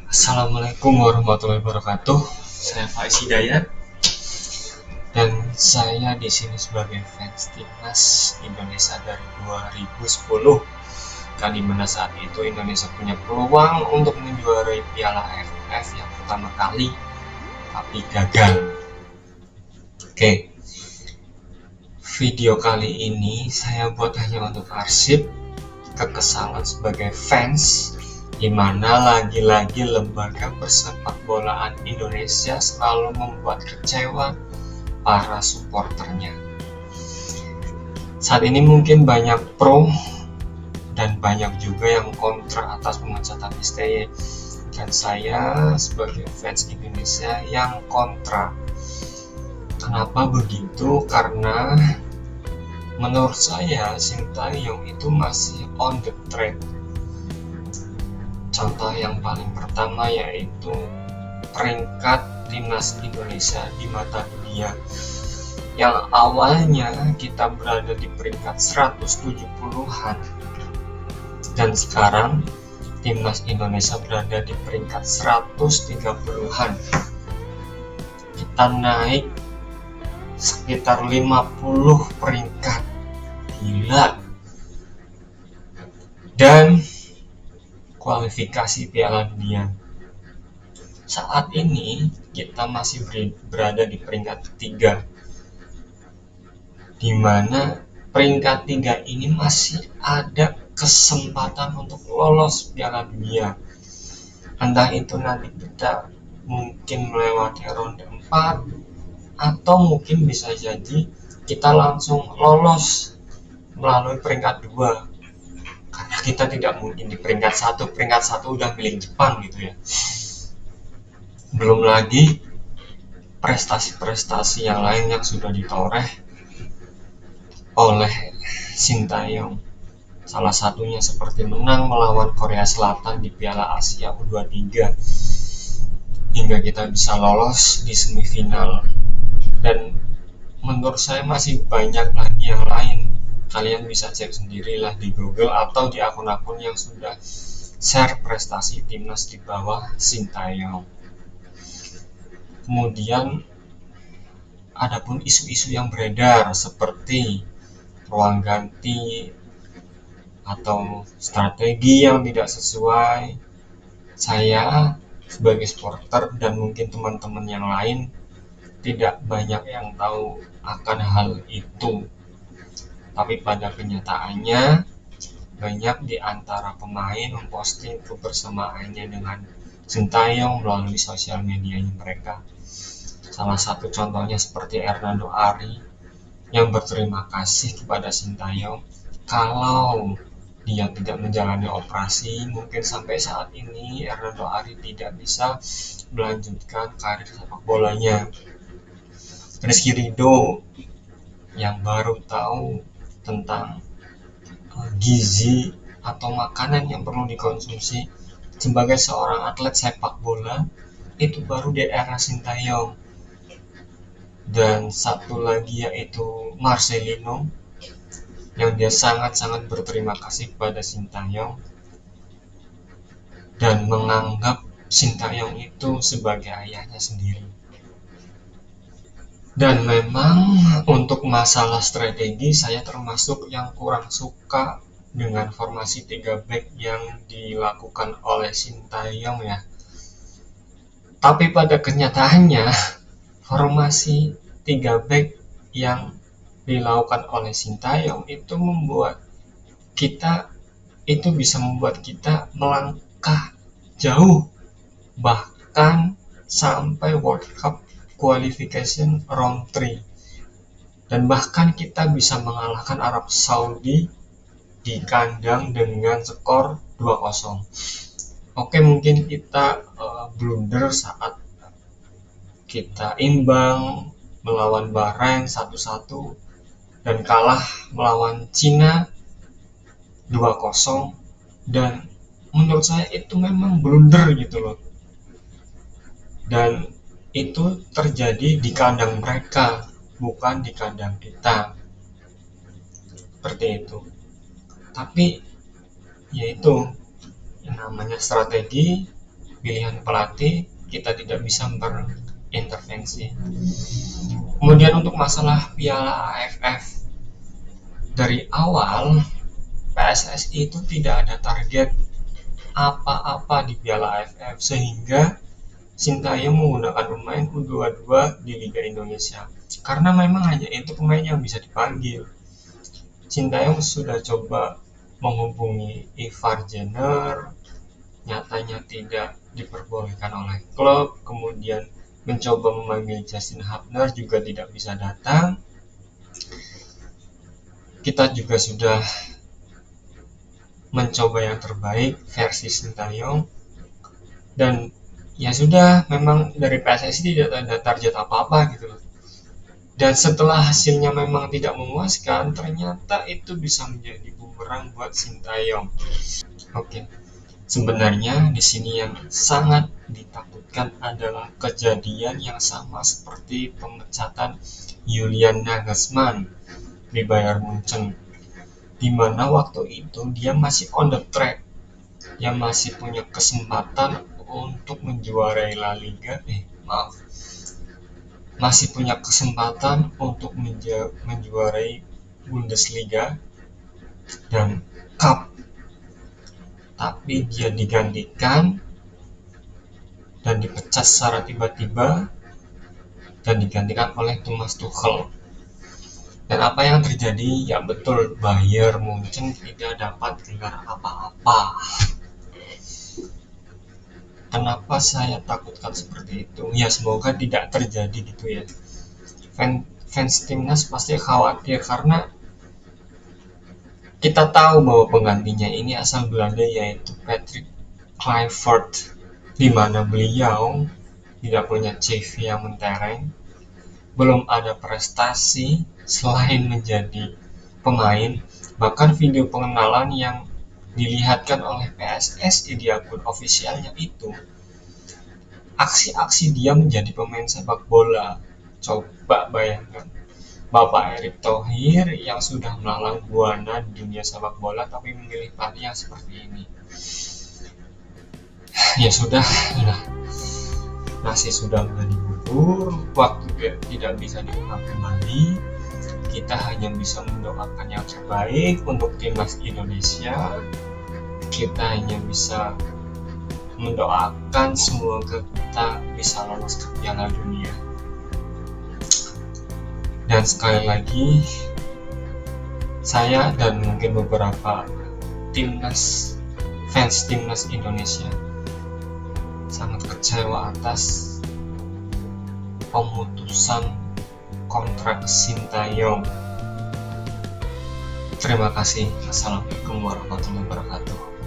Assalamualaikum warahmatullahi wabarakatuh. Saya Faiz Hidayat dan saya di sini sebagai fans timnas Indonesia dari 2010. Di mana saat itu Indonesia punya peluang untuk menjuarai Piala AFF yang pertama kali, tapi gagal. Oke, video kali ini saya buat hanya untuk arsip kekesalan sebagai fans, di mana lagi-lagi lembaga persepak bolaan Indonesia selalu membuat kecewa para supporternya. Saat ini mungkin banyak pro dan banyak juga yang kontra atas pemecatan STY, dan saya sebagai fans Indonesia yang kontra. Kenapa begitu? Karena menurut saya Sintayong itu masih on the track. Contoh yang paling pertama yaitu peringkat timnas Indonesia di mata dunia, yang awalnya kita berada di peringkat 170-an dan sekarang timnas Indonesia berada di peringkat 130-an. Kita naik sekitar 50 peringkat, gila. Dan kualifikasi Piala Dunia, saat ini kita masih berada di peringkat ketiga, di mana peringkat 3 ini masih ada kesempatan untuk lolos Piala Dunia. Entah itu nanti kita mungkin melewati ronde 4, atau mungkin bisa jadi kita langsung lolos melalui peringkat 2, karena kita tidak mungkin di peringkat 1. Peringkat 1 udah milik Jepang gitu ya. Belum lagi prestasi-prestasi yang lain yang sudah ditoreh oleh Sintayong. Salah satunya seperti menang melawan Korea Selatan di Piala Asia U23 hingga kita bisa lolos di semifinal. Dan menurut saya masih banyak lagi yang lain. Kalian bisa cek sendirilah di Google atau di akun-akun yang sudah share prestasi timnas di bawah Sintayong. Kemudian adapun isu-isu yang beredar seperti ruang ganti atau strategi yang tidak sesuai, saya sebagai supporter dan mungkin teman-teman yang lain tidak banyak yang tahu akan hal itu. Tapi pada kenyataannya banyak di antara pemain memposting kebersamaannya dengan Sintayong melalui sosial medianya mereka. Salah satu contohnya seperti Hernando Ari yang berterima kasih kepada Sintayong kalau dia tidak menjalani operasi. Mungkin sampai saat ini Hernando Ari tidak bisa melanjutkan karir sepak bolanya. Rizky Ridho yang baru tahu tentang gizi atau makanan yang perlu dikonsumsi sebagai seorang atlet sepak bola itu baru di era Sintayong. Dan satu lagi yaitu Marcelino yang dia sangat-sangat berterima kasih kepada Sintayong dan menganggap Sintayong itu sebagai ayahnya sendiri. Dan memang untuk masalah strategi, saya termasuk yang kurang suka dengan formasi 3 back yang dilakukan oleh Sintayong ya. Tapi pada kenyataannya formasi 3 back yang dilakukan oleh Sintayong itu bisa membuat kita melangkah jauh, bahkan sampai World Cup qualification round 3, dan bahkan kita bisa mengalahkan Arab Saudi di kandang dengan skor 2-0. Oke, mungkin kita blunder saat kita imbang melawan Bahrain 1-1 dan kalah melawan Cina 2-0, dan menurut saya itu memang blunder gitu loh. Dan itu terjadi di kandang mereka, bukan di kandang kita. Seperti itu. Tapi yaitu yang namanya strategi pilihan pelatih, kita tidak bisa berintervensi. Kemudian untuk masalah Piala AFF, dari awal PSSI itu tidak ada target apa-apa di Piala AFF, sehingga Sintayong menggunakan pemain U22 di Liga Indonesia karena memang hanya itu pemain yang bisa dipanggil. Sintayong sudah coba menghubungi Ivar Jenner, nyatanya tidak diperbolehkan oleh klub. Kemudian mencoba memanggil Justin Hubner, juga tidak bisa datang. Kita juga sudah mencoba yang terbaik versi Sintayong, dan ya sudah, memang dari PSSI tidak ada target apa-apa gitu loh. Dan setelah hasilnya memang tidak memuaskan, ternyata itu bisa menjadi bumerang buat Sintayong. Oke, sebenarnya di sini yang sangat ditakutkan adalah kejadian yang sama seperti pemecatan Julian Nagelsmann di Bayern Munchen, di mana waktu itu dia masih on the track, dia masih punya kesempatan untuk menjuarai La Liga, masih punya kesempatan untuk menjuarai Bundesliga dan Cup, tapi dia digantikan dan dipecat secara tiba-tiba dan digantikan oleh Thomas Tuchel. Dan apa yang terjadi? Ya betul, Bayern Munchen tidak dapat gelar apa-apa. Kenapa saya takutkan seperti itu? Ya semoga tidak terjadi gitu ya. Fans timnas pasti khawatir karena kita tahu bahwa penggantinya ini asal Belanda, yaitu Patrick Kluivert, di mana beliau tidak punya CV yang mentereng, belum ada prestasi selain menjadi pemain. Bahkan video pengenalan yang dilihatkan oleh PSSI di akun ofisialnya itu aksi-aksi dia menjadi pemain sepak bola. Coba bayangkan, Bapak Erick Thohir yang sudah melalang buana di dunia sepak bola tapi memilih pelatih yang seperti ini. Ya sudah, nasi sudah menjadi bubur, waktu tidak bisa diulang kembali. Kita hanya bisa mendoakan yang terbaik untuk timnas Indonesia. Kita hanya bisa mendoakan semoga kita bisa lolos ke Piala Dunia. Dan sekali lagi, saya dan mungkin beberapa fans timnas Indonesia sangat kecewa atas pemutusan kontrak Sintayong. Terima kasih. Assalamualaikum warahmatullahi wabarakatuh.